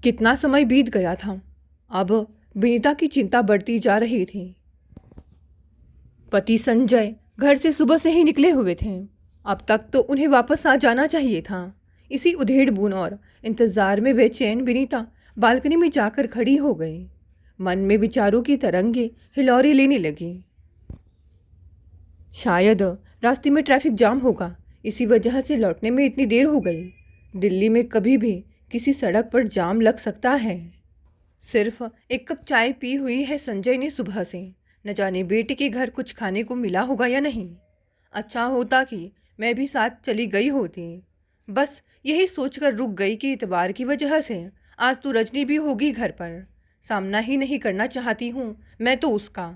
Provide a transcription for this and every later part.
कितना समय बीत गया था। अब विनीता की चिंता बढ़ती जा रही थी। पति संजय घर से सुबह से ही निकले हुए थे। अब तक तो उन्हें वापस आ जाना चाहिए था। इसी उधेड़-बुन और इंतजार में बेचैन विनीता बालकनी में जाकर खड़ी हो गई। मन में विचारों की तरंगे हिलौरे लेने लगी। शायद रास्ते में ट्रैफिक जाम होगा, इसी वजह से लौटने में इतनी देर हो गई। दिल्ली में कभी भी किसी सड़क पर जाम लग सकता है। सिर्फ एक कप चाय पी हुई है संजय ने सुबह से। न जाने बेटे के घर कुछ खाने को मिला होगा या नहीं। अच्छा होता कि मैं भी साथ चली गई होती। बस यही सोचकर रुक गई कि इतवार की वजह से आज तो रजनी भी होगी घर पर। सामना ही नहीं करना चाहती हूँ मैं तो उसका।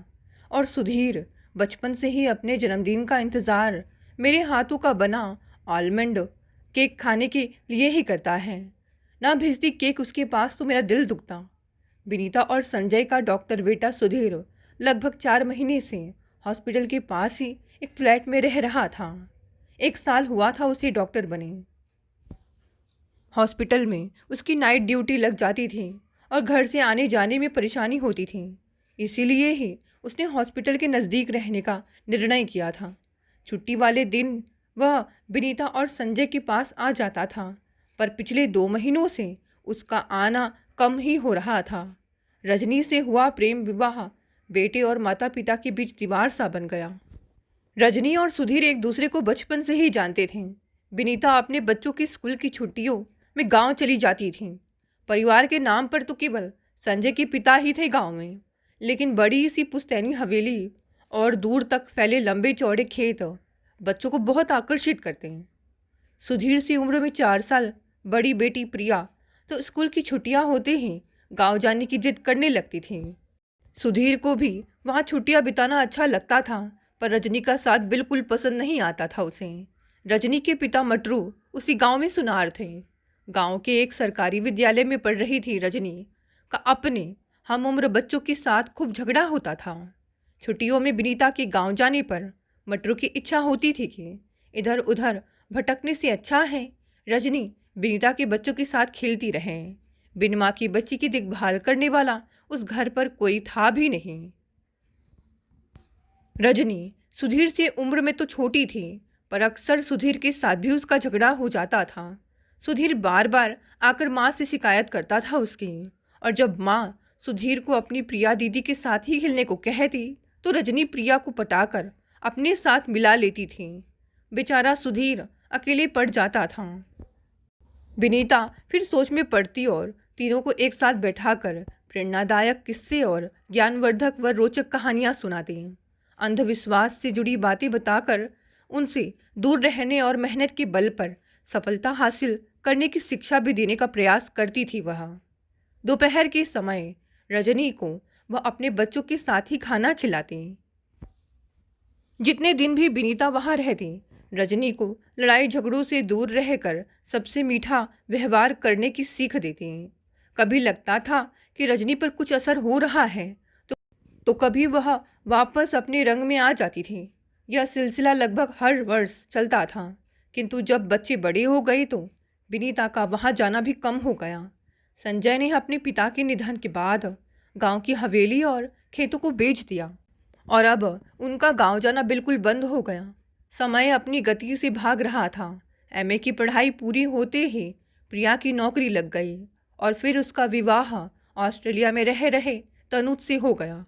और सुधीर बचपन से ही अपने जन्मदिन का इंतज़ार मेरे हाथों का बना आलमंड केक खाने के लिए ही करता है। ना भेजती केक उसके पास तो मेरा दिल दुखता। विनीता और संजय का डॉक्टर बेटा सुधीर लगभग 4 महीने से हॉस्पिटल के पास ही एक फ्लैट में रह रहा था। 1 साल हुआ था उसे डॉक्टर बने। हॉस्पिटल में उसकी नाइट ड्यूटी लग जाती थी और घर से आने जाने में परेशानी होती थी। इसीलिए ही उसने हॉस्पिटल के नज़दीक रहने का निर्णय किया था। छुट्टी वाले दिन वह विनीता और संजय के पास आ जाता था, पर पिछले 2 महीनों से उसका आना कम ही हो रहा था। रजनी से हुआ प्रेम विवाह बेटे और माता पिता के बीच दीवार सा बन गया। रजनी और सुधीर एक दूसरे को बचपन से ही जानते थे। विनीता अपने बच्चों की स्कूल की छुट्टियों में गांव चली जाती थी। परिवार के नाम पर तो केवल संजय के पिता ही थे गांव में, लेकिन बड़ी सी पुश्तैनी हवेली और दूर तक फैले लंबे चौड़े खेत बच्चों को बहुत आकर्षित करते हैं। सुधीर से उम्र में 4 साल बड़ी बेटी प्रिया तो स्कूल की छुट्टियां होते ही गांव जाने की जिद करने लगती थी। सुधीर को भी वहाँ छुट्टियां बिताना अच्छा लगता था, पर रजनी का साथ बिल्कुल पसंद नहीं आता था उसे। रजनी के पिता मटरू उसी गांव में सुनार थे। गांव के एक सरकारी विद्यालय में पढ़ रही थी रजनी का अपने हम उम्र बच्चों के साथ खूब झगड़ा होता था। छुट्टियों में विनीता के गांव जाने पर मटरू की इच्छा होती थी कि इधर उधर भटकने से अच्छा है रजनी विनीता के बच्चों के साथ खेलती रहे। बिन माँ की बच्ची की देखभाल करने वाला उस घर पर कोई था भी नहीं। रजनी सुधीर से उम्र में तो छोटी थी, पर अक्सर सुधीर के साथ भी उसका झगड़ा हो जाता था। सुधीर बार बार आकर माँ से शिकायत करता था उसकी, और जब माँ सुधीर को अपनी प्रिया दीदी के साथ ही खेलने को कहती तो रजनी प्रिया को पटाकर अपने साथ मिला लेती थी। बेचारा सुधीर अकेले पड़ जाता था। विनीता फिर सोच में पड़ती और तीनों को एक साथ बैठाकर प्रेरणादायक किस्से और ज्ञानवर्धक व रोचक कहानियाँ सुनाती। अंधविश्वास से जुड़ी बातें बताकर उनसे दूर रहने और मेहनत के बल पर सफलता हासिल करने की शिक्षा भी देने का प्रयास करती थी वह। दोपहर के समय रजनी को वह अपने बच्चों के साथ ही खाना खिलाती। जितने दिन भी विनीता वहाँ रहती, रजनी को लड़ाई झगड़ों से दूर रहकर सबसे मीठा व्यवहार करने की सीख देती। कभी लगता था कि रजनी पर कुछ असर हो रहा है तो कभी वह वापस अपने रंग में आ जाती थी। यह सिलसिला लगभग हर वर्ष चलता था, किंतु जब बच्चे बड़े हो गए तो विनीता का वहाँ जाना भी कम हो गया। संजय ने अपने पिता के निधन के बाद गांव की हवेली और खेतों को बेच दिया और अब उनका गांव जाना बिल्कुल बंद हो गया। समय अपनी गति से भाग रहा था। एमए की पढ़ाई पूरी होते ही प्रिया की नौकरी लग गई और फिर उसका विवाह ऑस्ट्रेलिया में रह रहे तनुज से हो गया।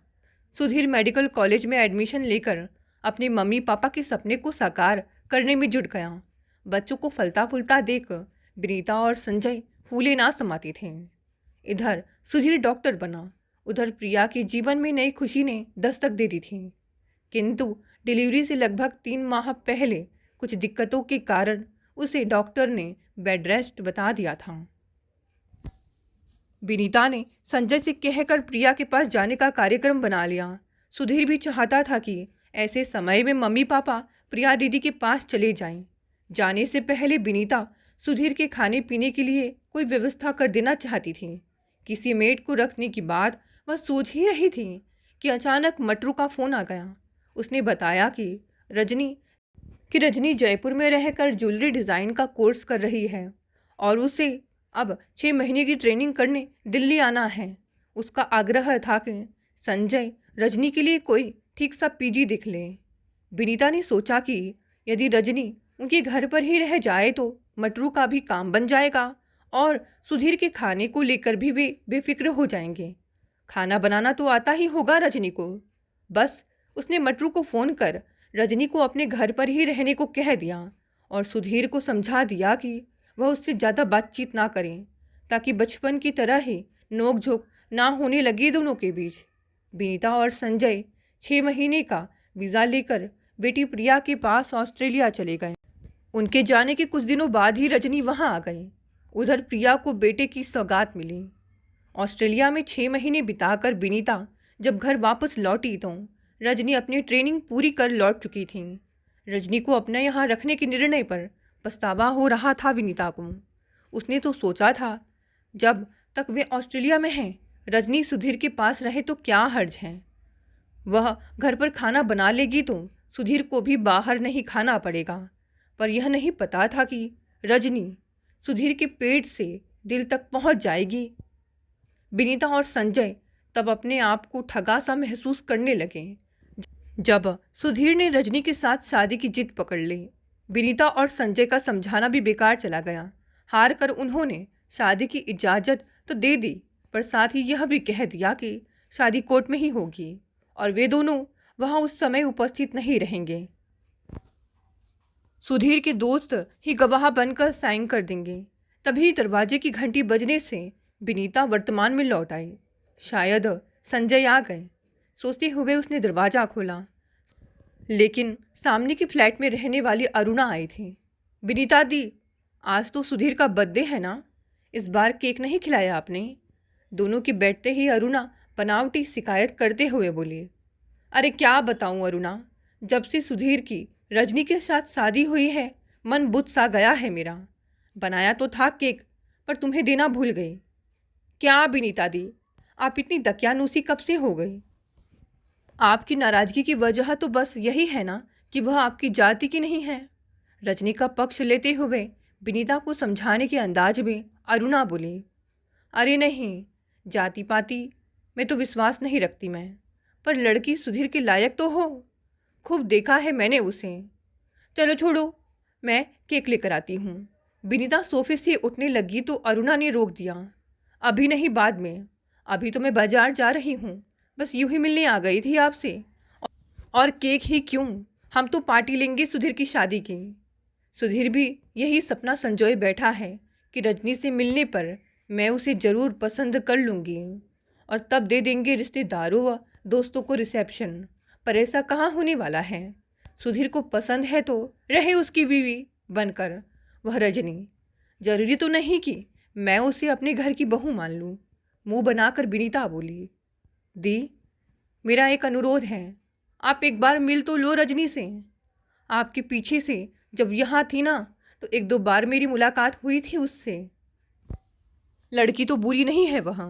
सुधीर मेडिकल कॉलेज में एडमिशन लेकर अपने मम्मी पापा के सपने को साकार करने में जुट गया। बच्चों को फलता फूलता देख विनीता और संजय फूले ना समाते थे। इधर सुधीर डॉक्टर बना, उधर प्रिया के जीवन में नई खुशी ने दस्तक दे दी थी। किंतु डिलीवरी से लगभग 3 माह पहले कुछ दिक्कतों के कारण उसे डॉक्टर ने बेड रेस्ट बता दिया था। विनीता ने संजय से कहकर प्रिया के पास जाने का कार्यक्रम बना लिया। सुधीर भी चाहता था कि ऐसे समय में मम्मी पापा प्रिया दीदी के पास चले जाएं। जाने से पहले विनीता सुधीर के खाने पीने के लिए कोई व्यवस्था कर देना चाहती थी। किसी मेड को रखने की बात वह सोच ही रही थी कि अचानक मटरू का फ़ोन आ गया। उसने बताया कि रजनी जयपुर में रहकर ज्वेलरी डिज़ाइन का कोर्स कर रही है और उसे अब 6 महीने की ट्रेनिंग करने दिल्ली आना है। उसका आग्रह था कि संजय रजनी के लिए कोई ठीक सा पीजी देख ले। विनीता ने सोचा कि यदि रजनी उनके घर पर ही रह जाए तो मटरू का भी काम बन जाएगा और सुधीर के खाने को लेकर भी वे बेफिक्र हो जाएंगे। खाना बनाना तो आता ही होगा रजनी को। बस उसने मटरू को फ़ोन कर रजनी को अपने घर पर ही रहने को कह दिया और सुधीर को समझा दिया कि वह उससे ज़्यादा बातचीत ना करें, ताकि बचपन की तरह ही नोक-झोंक ना होने लगे दोनों के बीच। विनीता और संजय 6 महीने का वीज़ा लेकर बेटी प्रिया के पास ऑस्ट्रेलिया चले गए। उनके जाने के कुछ दिनों बाद ही रजनी वहां आ गई। उधर प्रिया को बेटे की सौगात मिली। ऑस्ट्रेलिया में 6 महीने बिताकर विनीता जब घर वापस लौटी तो रजनी अपनी ट्रेनिंग पूरी कर लौट चुकी थी। रजनी को अपने यहाँ रखने के निर्णय पर पछतावा हो रहा था विनीता को। उसने तो सोचा था जब तक वे ऑस्ट्रेलिया में हैं रजनी सुधीर के पास रहे तो क्या हर्ज है। वह घर पर खाना बना लेगी तो सुधीर को भी बाहर नहीं खाना पड़ेगा। पर यह नहीं पता था कि रजनी सुधीर के पेट से दिल तक पहुंच जाएगी। विनीता और संजय तब अपने आप को ठगा सा महसूस करने लगे जब सुधीर ने रजनी के साथ शादी की जिद पकड़ ली। विनीता और संजय का समझाना भी बेकार चला गया। हार कर उन्होंने शादी की इजाज़त तो दे दी, पर साथ ही यह भी कह दिया कि शादी कोर्ट में ही होगी और वे दोनों वहां उस समय उपस्थित नहीं रहेंगे। सुधीर के दोस्त ही गवाह बनकर साइन कर देंगे। तभी दरवाजे की घंटी बजने से विनीता वर्तमान में लौट आई। शायद संजय आ गए सोचते हुए उसने दरवाज़ा खोला, लेकिन सामने की फ्लैट में रहने वाली अरुणा आई थी। विनीता दी, आज तो सुधीर का बर्थडे है ना, इस बार केक नहीं खिलाया आपने? दोनों के बैठते ही अरुणा बनावटी शिकायत करते हुए बोली। अरे क्या बताऊं अरुणा, जब से सुधीर की रजनी के साथ शादी हुई है मन बुझ सा गया है मेरा। बनाया तो था केक, पर तुम्हें देना भूल गई। क्या विनीता दी, आप इतनी दकियानूसी कब से हो गई? आपकी नाराज़गी की वजह तो बस यही है ना कि वह आपकी जाति की नहीं है। रजनी का पक्ष लेते हुए विनीता को समझाने के अंदाज में अरुणा बोली। अरे नहीं, जाति पाति में तो विश्वास नहीं रखती मैं, पर लड़की सुधीर के लायक तो हो। खूब देखा है मैंने उसे। चलो छोड़ो, मैं केक लेकर आती हूँ। विनीता सोफे से उठने लगी तो अरुणा ने रोक दिया। अभी नहीं, बाद में। अभी तो मैं बाजार जा रही हूँ, बस यूं ही मिलने आ गई थी आपसे। और केक ही क्यों, हम तो पार्टी लेंगे सुधीर की शादी की। सुधीर भी यही सपना संजोए बैठा है कि रजनी से मिलने पर मैं उसे ज़रूर पसंद कर लूँगी और तब दे देंगे रिश्तेदारों व दोस्तों को रिसेप्शन। पर ऐसा कहाँ होने वाला है। सुधीर को पसंद है तो रहे उसकी बीवी बनकर वह रजनी। जरूरी तो नहीं कि मैं उसे अपने घर की बहू मान लूँ। मुंह बनाकर विनीता बोली। दी, मेरा एक अनुरोध है, आप एक बार मिल तो लो रजनी से। आपके पीछे से जब यहाँ थी ना तो 1-2 बार मेरी मुलाकात हुई थी उससे। लड़की तो बुरी नहीं है वह।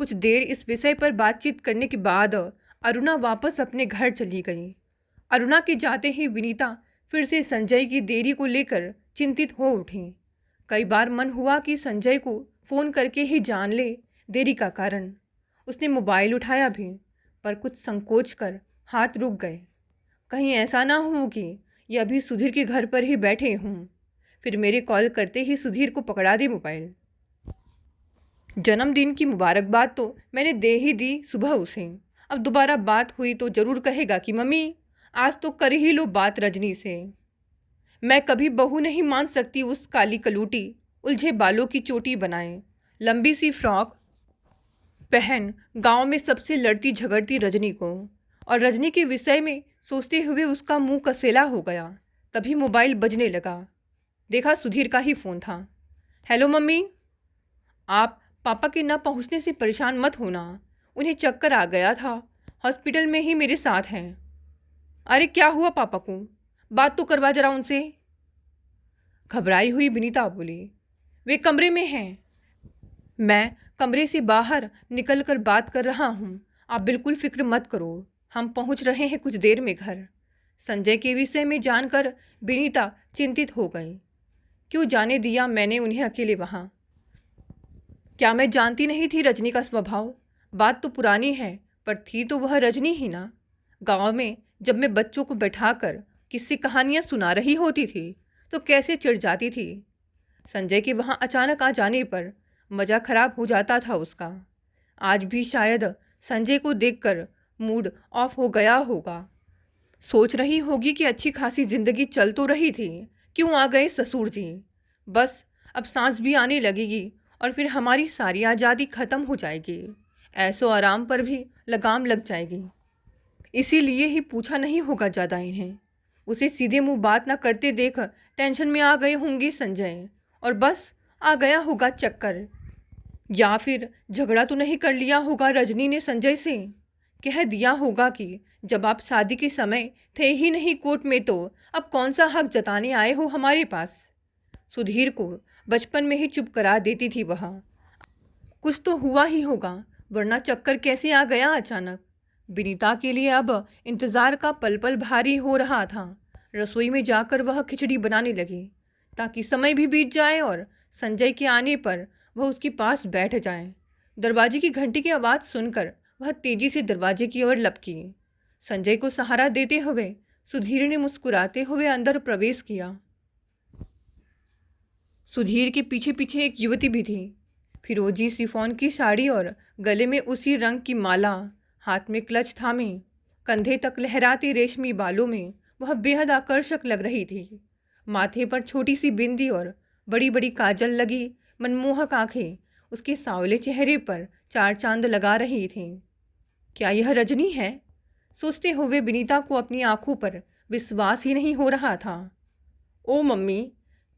कुछ देर इस विषय पर बातचीत करने के बाद अरुणा वापस अपने घर चली गई। अरुणा के जाते ही विनीता फिर से संजय की देरी को लेकर चिंतित हो उठी। कई बार मन हुआ कि संजय को फ़ोन करके ही जान ले देरी का कारण। उसने मोबाइल उठाया भी, पर कुछ संकोच कर हाथ रुक गए। कहीं ऐसा ना हो कि ये अभी सुधीर के घर पर ही बैठे हों, फिर मेरे कॉल करते ही सुधीर को पकड़ा दे मोबाइल। जन्मदिन की मुबारकबाद तो मैंने दे ही दी सुबह उसे। अब दोबारा बात हुई तो ज़रूर कहेगा कि मम्मी आज तो कर ही लो बात रजनी से। मैं कभी बहू नहीं मान सकती उस काली कलूटी उलझे बालों की चोटी बनाए, लंबी सी फ्रॉक पहन गांव में सबसे लड़ती झगड़ती रजनी को। और रजनी के विषय में सोचते हुए उसका मुंह कसेला हो गया। तभी मोबाइल बजने लगा। देखा सुधीर का ही फ़ोन था। हेलो मम्मी, आप पापा के न पहुंचने से परेशान मत होना, उन्हें चक्कर आ गया था, हॉस्पिटल में ही मेरे साथ हैं। अरे क्या हुआ पापा को, बात तो करवा जरा उनसे। घबराई हुई विनीता बोली। वे कमरे में हैं, मैं कमरे से बाहर निकलकर बात कर रहा हूँ। आप बिल्कुल फिक्र मत करो, हम पहुँच रहे हैं कुछ देर में घर। संजय के विषय में जानकर विनीता चिंतित हो गई। क्यों जाने दिया मैंने उन्हें अकेले वहाँ। क्या मैं जानती नहीं थी रजनी का स्वभाव? बात तो पुरानी है, पर थी तो वह रजनी ही ना। गांव में जब मैं बच्चों को बैठाकर किस्से कहानियां सुना रही होती थी तो कैसे चिढ़ जाती थी। संजय के वहां अचानक आ जाने पर मज़ा खराब हो जाता था उसका। आज भी शायद संजय को देखकर मूड ऑफ हो गया होगा। सोच रही होगी कि अच्छी खासी जिंदगी चल तो रही थी, क्यों आ गए ससुर जी। बस अब सांस भी आने लगेगी और फिर हमारी सारी आज़ादी ख़त्म हो जाएगी। ऐसो आराम पर भी लगाम लग जाएगी। इसीलिए ही पूछा नहीं होगा ज़्यादा इन्हें। उसे सीधे मुंह बात ना करते देख टेंशन में आ गए होंगे संजय, और बस आ गया होगा चक्कर। या फिर झगड़ा तो नहीं कर लिया होगा रजनी ने संजय से। कह दिया होगा कि जब आप शादी के समय थे ही नहीं कोर्ट में तो अब कौन सा हक जताने आए हो हमारे पास। सुधीर को बचपन में ही चुप करा देती थी वह। कुछ तो हुआ ही होगा, वरना चक्कर कैसे आ गया अचानक। विनीता के लिए अब इंतज़ार का पल पल भारी हो रहा था। रसोई में जाकर वह खिचड़ी बनाने लगी ताकि समय भी बीत जाए और संजय के आने पर वह उसके पास बैठ जाए। दरवाजे की घंटी की आवाज़ सुनकर वह तेजी से दरवाजे की ओर लपकी। संजय को सहारा देते हुए सुधीर ने मुस्कुराते हुए अंदर प्रवेश किया। सुधीर के पीछे पीछे एक युवती भी थी। फिरोजी शिफॉन की साड़ी और गले में उसी रंग की माला, हाथ में क्लच थामे, कंधे तक लहराते रेशमी बालों में वह बेहद आकर्षक लग रही थी। माथे पर छोटी सी बिंदी और बड़ी बड़ी काजल लगी मनमोहक आंखें उसके सांवले चेहरे पर चार चांद लगा रही थीं। क्या यह रजनी है? सोचते हुए विनीता को अपनी आंखों पर विश्वास ही नहीं हो रहा था। ओ मम्मी,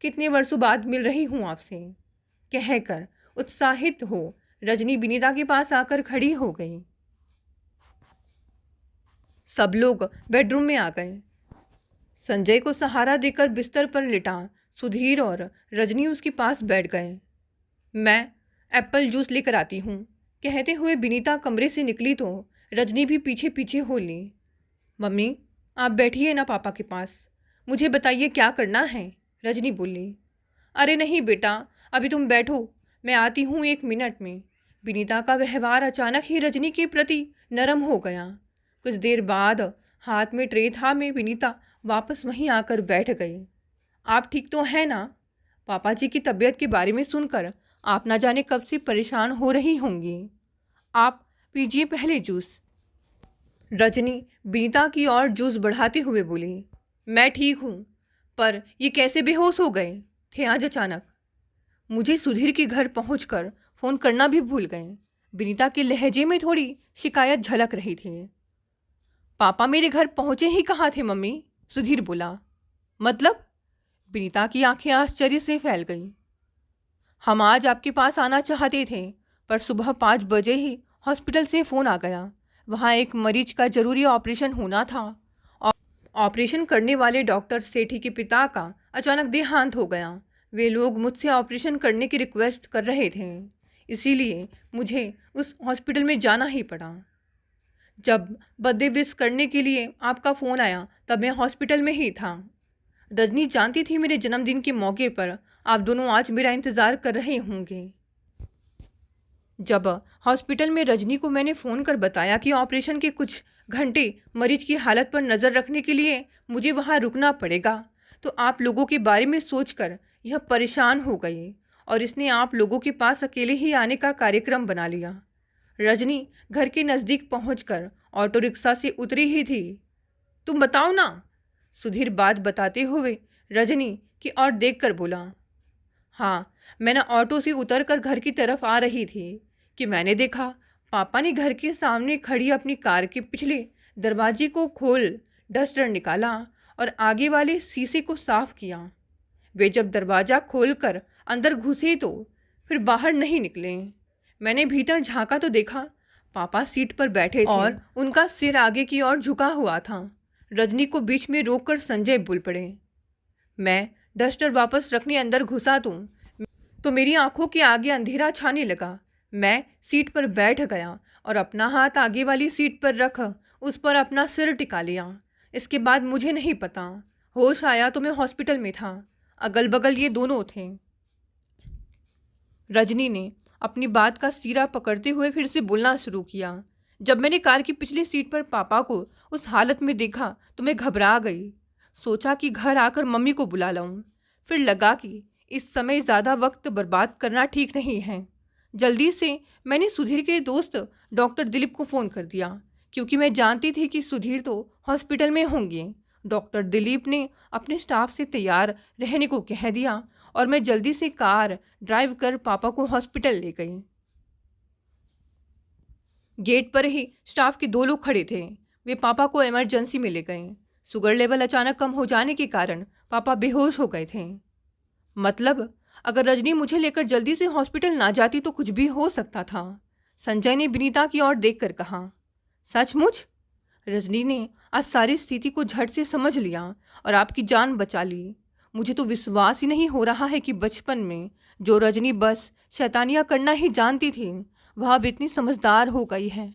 कितने वर्षों बाद मिल रही हूँ आपसे, कहकर उत्साहित हो रजनी विनीता के पास आकर खड़ी हो गई। सब लोग बेडरूम में आ गए। संजय को सहारा देकर बिस्तर पर लिटा सुधीर और रजनी उसके पास बैठ गए। मैं एप्पल जूस लेकर आती हूँ, कहते हुए विनीता कमरे से निकली तो रजनी भी पीछे पीछे हो ली। मम्मी, आप बैठिए ना पापा के पास, मुझे बताइए क्या करना है, रजनी बोली। अरे नहीं बेटा, अभी तुम बैठो, मैं आती हूँ 1 मिनट में। विनीता का व्यवहार अचानक ही रजनी के प्रति नरम हो गया। कुछ देर बाद हाथ में ट्रे था में विनीता वापस वहीं आकर बैठ गई। आप ठीक तो हैं ना? पापा जी की तबीयत के बारे में सुनकर आप ना जाने कब से परेशान हो रही होंगी। आप पीजिए पहले जूस। रजनी विनीता की ओर जूस बढ़ाते हुए बोली। मैं ठीक हूँ, पर ये कैसे बेहोश हो गए थे आज अचानक? मुझे सुधीर के घर पहुंचकर फ़ोन करना भी भूल गए। विनीता के लहजे में थोड़ी शिकायत झलक रही थी। पापा मेरे घर पहुंचे ही कहाँ थे मम्मी? सुधीर बोला। मतलब? विनीता की आंखें आश्चर्य से फैल गई। हम आज आपके पास आना चाहते थे, पर सुबह 5 बजे ही हॉस्पिटल से फ़ोन आ गया। वहाँ एक मरीज का ज़रूरी ऑपरेशन होना था। ऑपरेशन करने वाले डॉक्टर सेठी के पिता का अचानक देहांत हो गया। वे लोग मुझसे ऑपरेशन करने की रिक्वेस्ट कर रहे थे, इसीलिए मुझे उस हॉस्पिटल में जाना ही पड़ा। जब बर्थडे विश करने के लिए आपका फ़ोन आया तब मैं हॉस्पिटल में ही था। रजनी जानती थी मेरे जन्मदिन के मौके पर आप दोनों आज मेरा इंतज़ार कर रहे होंगे। जब हॉस्पिटल में रजनी को मैंने फ़ोन कर बताया कि ऑपरेशन के कुछ घंटे मरीज की हालत पर नज़र रखने के लिए मुझे वहाँ रुकना पड़ेगा, तो आप लोगों के बारे में सोचकर यह परेशान हो गई और इसने आप लोगों के पास अकेले ही आने का कार्यक्रम बना लिया। रजनी घर के नज़दीक पहुंचकर ऑटो रिक्शा से उतरी ही थी। तुम बताओ ना, सुधीर बात बताते हुए रजनी की ओर देखकर बोला। हाँ, मैं ना ऑटो से उतरकर घर की तरफ आ रही थी कि मैंने देखा पापा ने घर के सामने खड़ी अपनी कार के पिछले दरवाजे को खोल डस्टर निकाला और आगे वाले शीशे को साफ किया। वे जब दरवाज़ा खोलकर अंदर घुसे तो फिर बाहर नहीं निकले। मैंने भीतर झांका तो देखा पापा सीट पर बैठे थे और उनका सिर आगे की ओर झुका हुआ था। रजनी को बीच में रोककर संजय बोल पड़े। मैं डस्टर वापस रखने अंदर घुसा तो मेरी आंखों के आगे अंधेरा छाने लगा। मैं सीट पर बैठ गया और अपना हाथ आगे वाली सीट पर रख उस पर अपना सिर टिका लिया। इसके बाद मुझे नहीं पता, होश आया तो मैं हॉस्पिटल में था। अगल बगल ये दोनों थे। रजनी ने अपनी बात का सिरा पकड़ते हुए फिर से बोलना शुरू किया। जब मैंने कार की पिछली सीट पर पापा को उस हालत में देखा तो मैं घबरा गई। सोचा कि घर आकर मम्मी को बुला लाऊं। फिर लगा कि इस समय ज़्यादा वक्त बर्बाद करना ठीक नहीं है। जल्दी से मैंने सुधीर के दोस्त डॉक्टर दिलीप को फ़ोन कर दिया, क्योंकि मैं जानती थी कि सुधीर तो हॉस्पिटल में होंगे। डॉक्टर दिलीप ने अपने स्टाफ से तैयार रहने को कह दिया और मैं जल्दी से कार ड्राइव कर पापा को हॉस्पिटल ले गई। गेट पर ही स्टाफ के 2 लोग खड़े थे। वे पापा को इमरजेंसी में ले गए। शुगर लेवल अचानक कम हो जाने के कारण पापा बेहोश हो गए थे। मतलब अगर रजनी मुझे लेकर जल्दी से हॉस्पिटल ना जाती तो कुछ भी हो सकता था। संजय ने विनीता की ओर देखकर कहा, सचमुच? रजनी ने आज सारी स्थिति को झट से समझ लिया और आपकी जान बचा ली। मुझे तो विश्वास ही नहीं हो रहा है कि बचपन में जो रजनी बस शैतानियाँ करना ही जानती थी, वह अब इतनी समझदार हो गई है।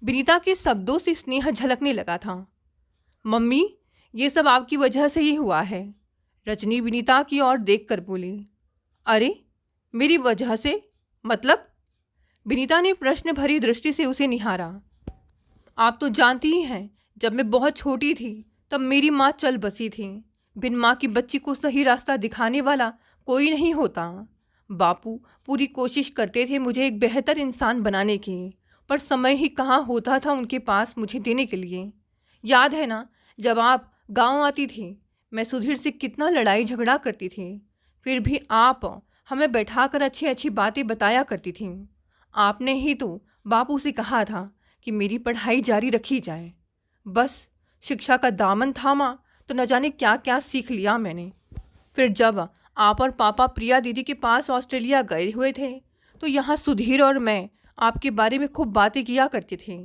विनीता के शब्दों से स्नेह झलकने लगा था। मम्मी, ये सब आपकी वजह से ही हुआ है। रजनी विनीता की ओर देखकर बोली। अरे, मेरी वजह से? मतलब? विनीता ने प्रश्न भरी दृष्टि से उसे निहारा। आप तो जानती ही हैं, जब मैं बहुत छोटी थी तब मेरी माँ चल बसी थी। बिन माँ की बच्ची को सही रास्ता दिखाने वाला कोई नहीं होता। बापू पूरी कोशिश करते थे मुझे एक बेहतर इंसान बनाने की, पर समय ही कहाँ होता था उनके पास मुझे देने के लिए। याद है ना, जब आप गांव आती थी, मैं सुधीर से कितना लड़ाई झगड़ा करती थी, फिर भी आप हमें बैठाकर अच्छी अच्छी बातें बताया करती थी। आपने ही तो बापू से कहा था कि मेरी पढ़ाई जारी रखी जाए। बस शिक्षा का दामन थामा तो न जाने क्या क्या सीख लिया मैंने। फिर जब आप और पापा प्रिया दीदी के पास ऑस्ट्रेलिया गए हुए थे तो यहाँ सुधीर और मैं आपके बारे में खूब बातें किया करते थे।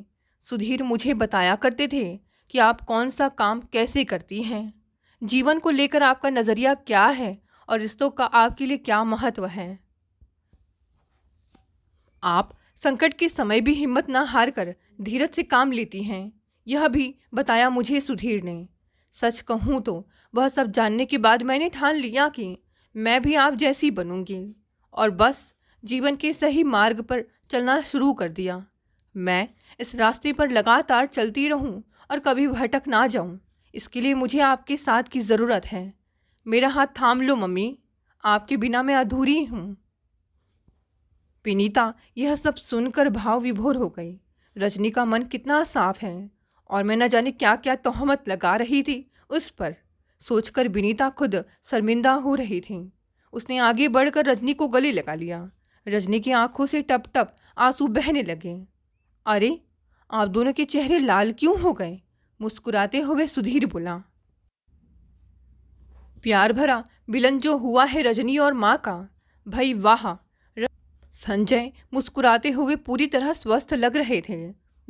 सुधीर मुझे बताया करते थे कि आप कौन सा काम कैसे करती हैं, जीवन को लेकर आपका नज़रिया क्या है और रिश्तों का आपके लिए क्या महत्व है। आप संकट के समय भी हिम्मत ना हार कर धीरज से काम लेती हैं, यह भी बताया मुझे सुधीर ने। सच कहूँ तो वह सब जानने के बाद मैंने ठान लिया कि मैं भी आप जैसी बनूंगी और बस जीवन के सही मार्ग पर चलना शुरू कर दिया। मैं इस रास्ते पर लगातार चलती रहूं और कभी भटक ना जाऊं, इसके लिए मुझे आपके साथ की ज़रूरत है। मेरा हाथ थाम लो मम्मी, आपके बिना मैं अधूरी हूँ। विनीता यह सब सुनकर भाव विभोर हो गई। रजनी का मन कितना साफ है और मैं न जाने क्या क्या तोहमत लगा रही थी उस पर। सोचकर विनीता खुद शर्मिंदा हो रही थी। उसने आगे बढ़कर रजनी को गले लगा लिया। रजनी की आंखों से टप टप आंसू बहने लगे। अरे, आप दोनों के चेहरे लाल क्यों हो गए? मुस्कुराते हुए सुधीर बोला। प्यार भरा मिलन जो हुआ है रजनी और माँ का, भाई वाह। संजय मुस्कुराते हुए पूरी तरह स्वस्थ लग रहे थे।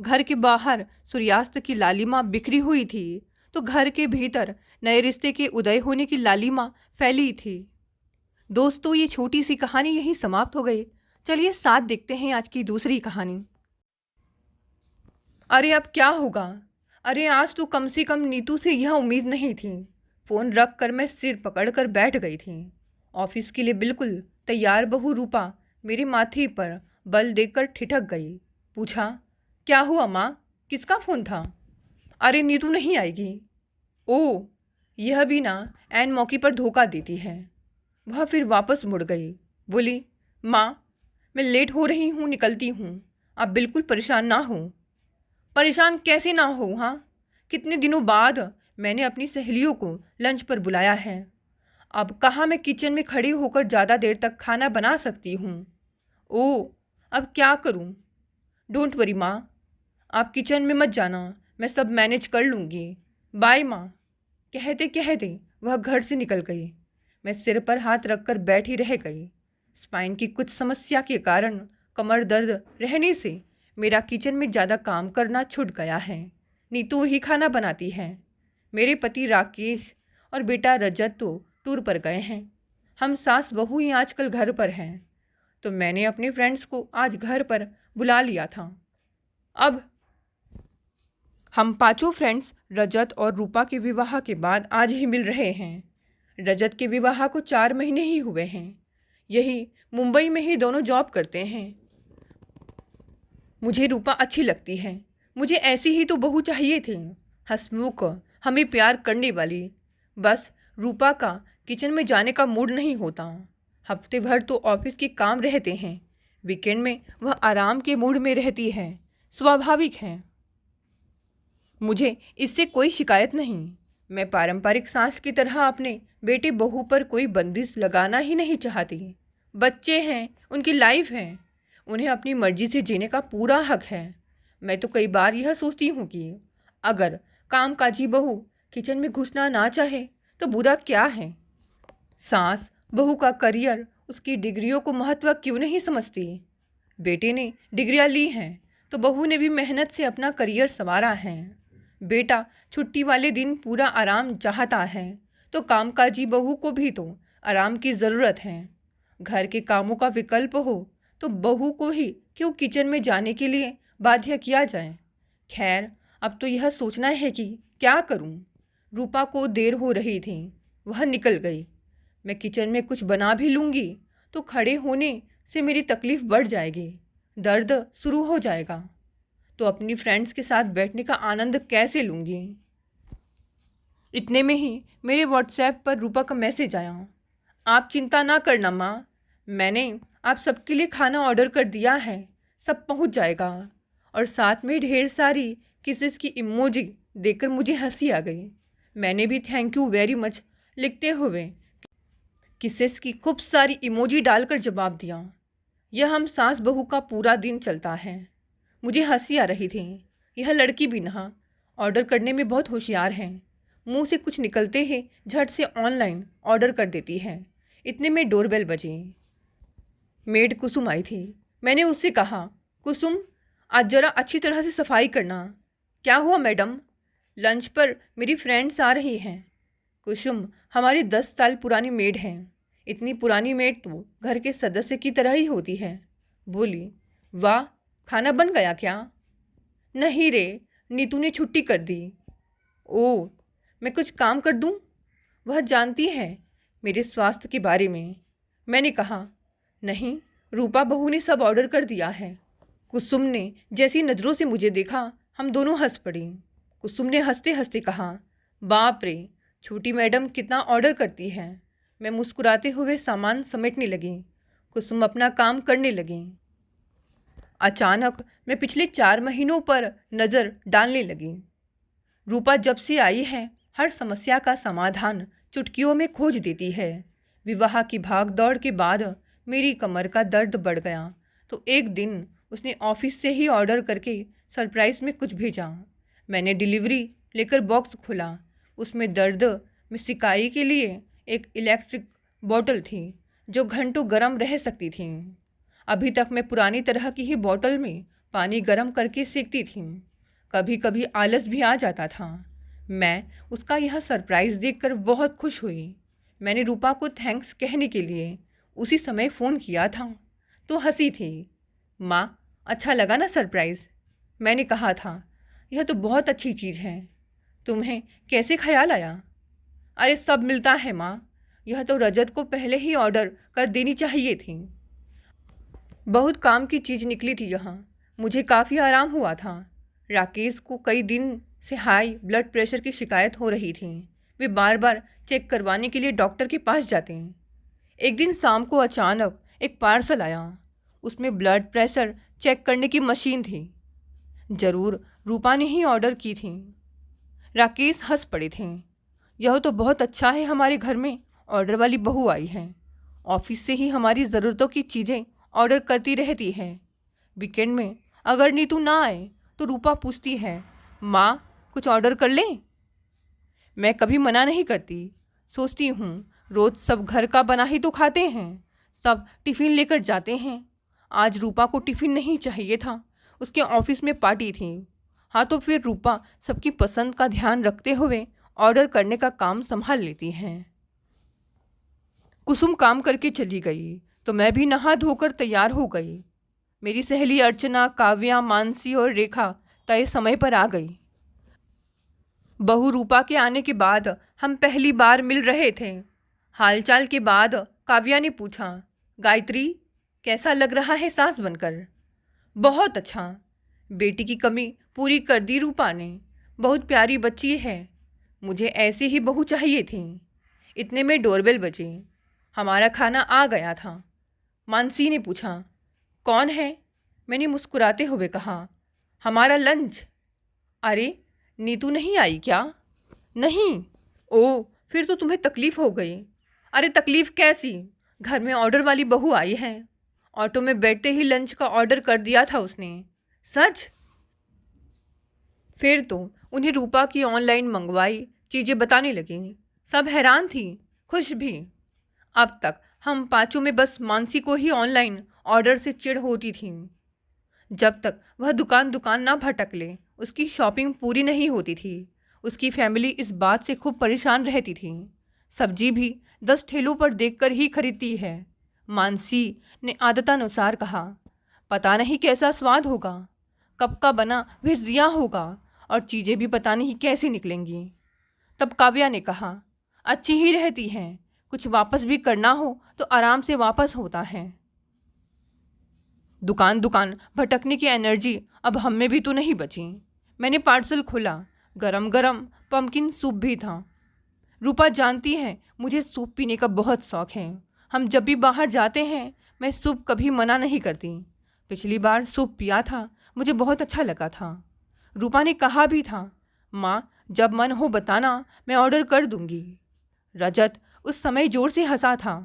घर के बाहर सूर्यास्त की लालिमा बिखरी हुई थी तो घर के भीतर नए रिश्ते के उदय होने की लालिमा फैली थी। दोस्तों, ये छोटी सी कहानी यहीं समाप्त हो गई। चलिए साथ देखते हैं आज की दूसरी कहानी। अरे अब क्या होगा? अरे आज तो कम से कम नीतू से यह उम्मीद नहीं थी। फ़ोन रख कर मैं सिर पकड़ कर बैठ गई थी। ऑफिस के लिए बिल्कुल तैयार बहू रूपा मेरे माथे पर बल देकर ठिठक गई। पूछा, क्या हुआ माँ, किसका फ़ोन था? अरे नीतू नहीं आएगी। ओह, यह भी ना ऐन मौके पर धोखा देती है। वह फिर वापस मुड़ गई। बोली, माँ मैं लेट हो रही हूँ, निकलती हूँ, आप बिल्कुल परेशान ना हो। परेशान कैसे ना हो? हाँ, कितने दिनों बाद मैंने अपनी सहेलियों को लंच पर बुलाया है। अब कहाँ मैं किचन में खड़ी होकर ज़्यादा देर तक खाना बना सकती हूँ। ओह, अब क्या करूँ? डोंट वरी माँ, आप किचन में मत जाना, मैं सब मैनेज कर लूँगी। बाय माँ। कहते कहते वह घर से निकल गई। मैं सिर पर हाथ रखकर बैठी रह गई। स्पाइन की कुछ समस्या के कारण कमर दर्द रहने से मेरा किचन में ज़्यादा काम करना छूट गया है। नीतू ही खाना बनाती है। मेरे पति राकेश और बेटा रजत तो टूर पर गए हैं। हम सास बहू ही आजकल घर पर हैं, तो मैंने अपने फ्रेंड्स को आज घर पर बुला लिया था। अब हम पांचों फ्रेंड्स रजत और रूपा के विवाह के बाद आज ही मिल रहे हैं। रजत के विवाह को 4 महीने ही हुए हैं। यही मुंबई में ही दोनों जॉब करते हैं। मुझे रूपा अच्छी लगती है। मुझे ऐसी ही तो बहू चाहिए थी, हंसमुख, हमें प्यार करने वाली। बस रूपा का किचन में जाने का मूड नहीं होता। हफ्ते भर तो ऑफिस के काम रहते हैं, वीकेंड में वह आराम के मूड में रहती है। स्वाभाविक है, मुझे इससे कोई शिकायत नहीं। मैं पारंपरिक सास की तरह अपने बेटे बहू पर कोई बंदिश लगाना ही नहीं चाहती। बच्चे हैं, उनकी लाइफ है, उन्हें अपनी मर्जी से जीने का पूरा हक है। मैं तो कई बार यह सोचती हूँ कि अगर कामकाजी बहू किचन में घुसना ना चाहे तो बुरा क्या है। सास बहू का करियर, उसकी डिग्रियों को महत्व क्यों नहीं समझती। बेटे ने डिग्रियां ली हैं तो बहू ने भी मेहनत से अपना करियर संवारा है। बेटा छुट्टी वाले दिन पूरा आराम चाहता है तो कामकाजी बहू को भी तो आराम की ज़रूरत है। घर के कामों का विकल्प हो तो बहू को ही क्यों किचन में जाने के लिए बाध्य किया जाए। खैर, अब तो यह सोचना है कि क्या करूं। रूपा को देर हो रही थी, वह निकल गई। मैं किचन में कुछ बना भी लूँगी तो खड़े होने से मेरी तकलीफ़ बढ़ जाएगी, दर्द शुरू हो जाएगा। तो अपनी फ्रेंड्स के साथ बैठने का आनंद कैसे लूँगी। इतने में ही मेरे व्हाट्सएप पर रूपा का मैसेज आया। आप चिंता ना करना माँ, मैंने आप सबके लिए खाना ऑर्डर कर दिया है, सब पहुँच जाएगा। और साथ में ढेर सारी किसेस की इमोजी देखकर मुझे हंसी आ गई। मैंने भी थैंक यू वेरी मच लिखते हुए किसेस की खूब सारी इमोजी डालकर जवाब दिया। यह हम सास बहू का पूरा दिन चलता है। मुझे हंसी आ रही थी। यह लड़की भी ना ऑर्डर करने में बहुत होशियार है, मुंह से कुछ निकलते ही झट से ऑनलाइन ऑर्डर कर देती है। इतने में डोरबेल बजी। मेड कुसुम आई थी। मैंने उससे कहा, कुसुम आज ज़रा अच्छी तरह से सफाई करना। क्या हुआ मैडम? लंच पर मेरी फ्रेंड्स आ रही हैं। कुसुम हमारी 10 साल पुरानी मेड है। इतनी पुरानी मेड तो घर के सदस्य की तरह ही होती है। बोली, वाह, खाना बन गया क्या? नहीं रे, नीतू ने छुट्टी कर दी। ओह, मैं कुछ काम कर दूं? वह जानती है मेरे स्वास्थ्य के बारे में। मैंने कहा, नहीं, रूपा बहू ने सब ऑर्डर कर दिया है। कुसुम ने जैसी नज़रों से मुझे देखा, हम दोनों हंस पड़ी। कुसुम ने हंसते हंसते कहा, बाप रे, छोटी मैडम कितना ऑर्डर करती हैं। मैं मुस्कुराते हुए सामान समेटने लगी। कुसुम अपना काम करने लगी। अचानक मैं पिछले 4 महीनों पर नज़र डालने लगी। रूपा जब से आई है, हर समस्या का समाधान चुटकियों में खोज देती है। विवाह की भाग दौड़ के बाद मेरी कमर का दर्द बढ़ गया तो एक दिन उसने ऑफिस से ही ऑर्डर करके सरप्राइज़ में कुछ भेजा। मैंने डिलीवरी लेकर बॉक्स खोला। उसमें दर्द में सिकाई के लिए एक इलेक्ट्रिक बॉटल थी जो घंटों गर्म रह सकती थी। अभी तक मैं पुरानी तरह की ही बॉटल में पानी गर्म करके सेकती थी। कभी कभी आलस भी आ जाता था। मैं उसका यह सरप्राइज़ देखकर बहुत खुश हुई। मैंने रूपा को थैंक्स कहने के लिए उसी समय फ़ोन किया था तो हंसी थी। माँ, अच्छा लगा ना सरप्राइज़? मैंने कहा था, यह तो बहुत अच्छी चीज़ है। तुम्हें कैसे ख्याल आया? अरे सब मिलता है माँ, यह तो रजत को पहले ही ऑर्डर कर देनी चाहिए थी। बहुत काम की चीज़ निकली थी यहाँ, मुझे काफ़ी आराम हुआ था। राकेश को कई दिन से हाई ब्लड प्रेशर की शिकायत हो रही थी। वे बार बार चेक करवाने के लिए डॉक्टर के पास जाते हैं। एक दिन शाम को अचानक एक पार्सल आया। उसमें ब्लड प्रेशर चेक करने की मशीन थी। ज़रूर रूपा ने ही ऑर्डर की थी। राकेश हंस पड़े थे। यह तो बहुत अच्छा है, हमारे घर में ऑर्डर वाली बहू आई है। ऑफिस से ही हमारी ज़रूरतों की चीज़ें ऑर्डर करती रहती है। वीकेंड में अगर नीतू ना आए तो रूपा पूछती है, माँ कुछ ऑर्डर कर लें? मैं कभी मना नहीं करती। सोचती हूँ रोज़ सब घर का बना ही तो खाते हैं, सब टिफ़िन लेकर जाते हैं। आज रूपा को टिफ़िन नहीं चाहिए था, उसके ऑफिस में पार्टी थी। हाँ, तो फिर रूपा सबकी पसंद का ध्यान रखते हुए ऑर्डर करने का काम संभाल लेती हैं। कुसुम काम करके चली गई तो मैं भी नहा धोकर तैयार हो गई। मेरी सहेली अर्चना, काव्या, मानसी और रेखा तय समय पर आ गई। बहू रूपा के आने के बाद हम पहली बार मिल रहे थे। हालचाल के बाद काव्या ने पूछा, गायत्री, कैसा लग रहा है सास बनकर? बहुत अच्छा। बेटी की कमी पूरी कर दी रूपा ने। बहुत प्यारी बच्ची है। मुझे ऐसी ही बहू चाहिए थी। इतने में डोरबेल बजी। हमारा खाना आ गया था। मानसी ने पूछा, कौन है? मैंने मुस्कुराते हुए कहा, हमारा लंच। अरे, नीतू नहीं आई क्या? नहीं। ओ, फिर तो तुम्हें तकलीफ़ हो गई। अरे तकलीफ़ कैसी? घर में ऑर्डर वाली बहू आई है। ऑटो में बैठते ही लंच का ऑर्डर कर दिया था उसने। सच? फिर तो उन्हें रूपा की ऑनलाइन मंगवाई चीज़ें बताने लगी। सब हैरान थी, खुश भी। अब तक हम पाँचों में बस मानसी को ही ऑनलाइन ऑर्डर से चिढ़ होती थी। जब तक वह दुकान दुकान ना भटक ले, उसकी शॉपिंग पूरी नहीं होती थी। उसकी फैमिली इस बात से खूब परेशान रहती थी। सब्जी भी 10 ठेलों पर देखकर ही खरीदती है। मानसी ने आदतानुसार कहा, पता नहीं कैसा स्वाद होगा, कब का बना भेज दिया होगा, और चीज़ें भी पता नहीं कैसी निकलेंगी। तब काव्या ने कहा, अच्छी ही रहती हैं, कुछ वापस भी करना हो तो आराम से वापस होता है। दुकान दुकान भटकने की एनर्जी अब हम में भी तो नहीं बची। मैंने पार्सल खोला, गरम गरम पम्पकिन सूप भी था। रूपा जानती है मुझे सूप पीने का बहुत शौक है। हम जब भी बाहर जाते हैं मैं सूप कभी मना नहीं करती। पिछली बार सूप पिया था, मुझे बहुत अच्छा लगा था। रूपा ने कहा भी था, माँ जब मन हो बताना, मैं ऑर्डर कर दूंगी। रजत उस समय जोर से हंसा था।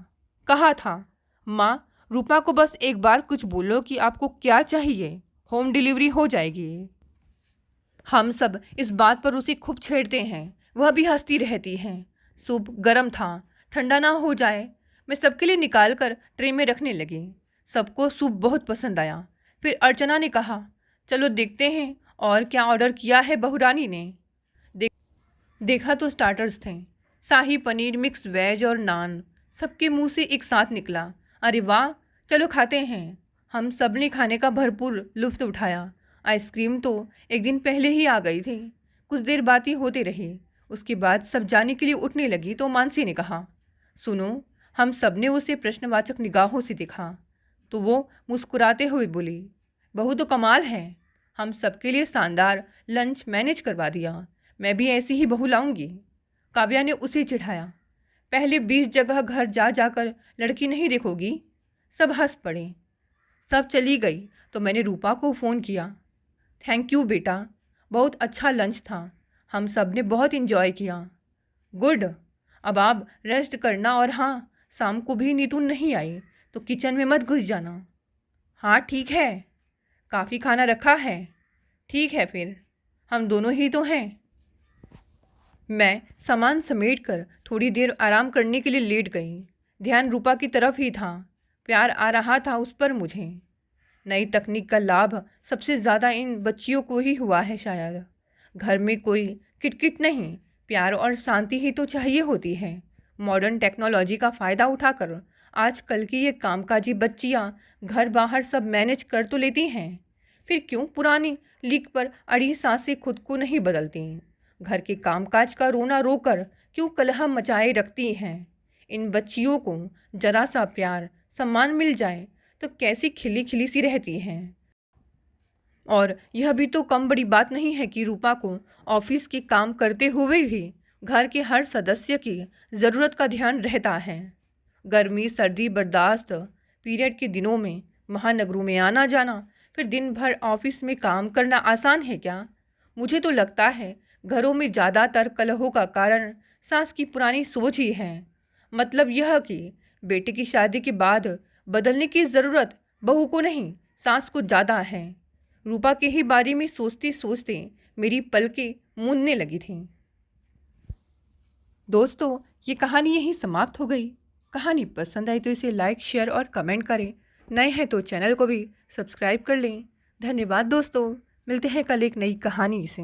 कहा था, माँ रूपा को बस एक बार कुछ बोलो कि आपको क्या चाहिए, होम डिलीवरी हो जाएगी। हम सब इस बात पर उसे खूब छेड़ते हैं, वह भी हंसती रहती है। सूप गर्म था, ठंडा ना हो जाए। मैं सबके लिए निकाल कर ट्रे में रखने लगी। सबको सूप बहुत पसंद आया। फिर अर्चना ने कहा, चलो देखते हैं और क्या ऑर्डर किया है बहुरानी ने। देखा तो स्टार्टर्स थे, शाही पनीर, मिक्स वेज और नान। सबके मुंह से एक साथ निकला, अरे वाह, चलो खाते हैं। हम सब ने खाने का भरपूर लुत्फ उठाया। आइसक्रीम तो एक दिन पहले ही आ गई थी। कुछ देर बातें होते रही। उसके बाद सब जाने के लिए उठने लगी तो मानसी ने कहा, सुनो। हम सब ने उसे प्रश्नवाचक निगाहों से देखा तो वो मुस्कुराते हुए बोली, बहू तो कमाल है, हम सबके लिए शानदार लंच मैनेज करवा दिया। मैं भी ऐसी ही बहू लाऊंगी। काव्या ने उसे चिढ़ाया, पहले 20 जगह घर जा जाकर लड़की नहीं देखोगी। सब हंस पड़े। सब चली गई तो मैंने रूपा को फ़ोन किया, थैंक यू बेटा, बहुत अच्छा लंच था, हम सब ने बहुत इन्जॉय किया। गुड, अब आप रेस्ट करना, और हाँ, शाम को भी नीतू नहीं आई तो किचन में मत घुस जाना। हाँ ठीक है, काफ़ी खाना रखा है। ठीक है फिर, हम दोनों ही तो हैं। मैं सामान समेटकर थोड़ी देर आराम करने के लिए लेट गई। ध्यान रूपा की तरफ ही था। प्यार आ रहा था उस पर मुझे। नई तकनीक का लाभ सबसे ज़्यादा इन बच्चियों को ही हुआ है शायद। घर में कोई किटकिट नहीं, प्यार और शांति ही तो चाहिए होती है। मॉडर्न टेक्नोलॉजी का फ़ायदा उठाकर आजकल की ये कामकाजी बच्चियाँ घर बाहर सब मैनेज कर तो लेती हैं, फिर क्यों पुरानी लीक पर अड़ी सांसें खुद को नहीं बदलती? घर के कामकाज का रोना रोकर क्यों कलह मचाए रखती हैं? इन बच्चियों को जरा सा प्यार सम्मान मिल जाए तो कैसी खिली खिली सी रहती हैं। और यह भी तो कम बड़ी बात नहीं है कि रूपा को ऑफिस के काम करते हुए भी घर के हर सदस्य की ज़रूरत का ध्यान रहता है। गर्मी सर्दी बर्दाश्त, पीरियड के दिनों में महानगरों में आना जाना, फिर दिन भर ऑफिस में काम करना आसान है क्या? मुझे तो लगता है घरों में ज़्यादातर कलहों का कारण सास की पुरानी सोच ही है। मतलब यह कि बेटे की शादी के बाद बदलने की ज़रूरत बहू को नहीं, सास को ज़्यादा है। रूपा के ही बारे में सोचते सोचते मेरी पलकें मूंदने लगी थीं। दोस्तों, ये कहानी यहीं समाप्त हो गई। कहानी पसंद आई तो इसे लाइक, शेयर और कमेंट करें। नए हैं तो चैनल को भी सब्सक्राइब कर लें। धन्यवाद दोस्तों, मिलते हैं कल एक नई कहानी से।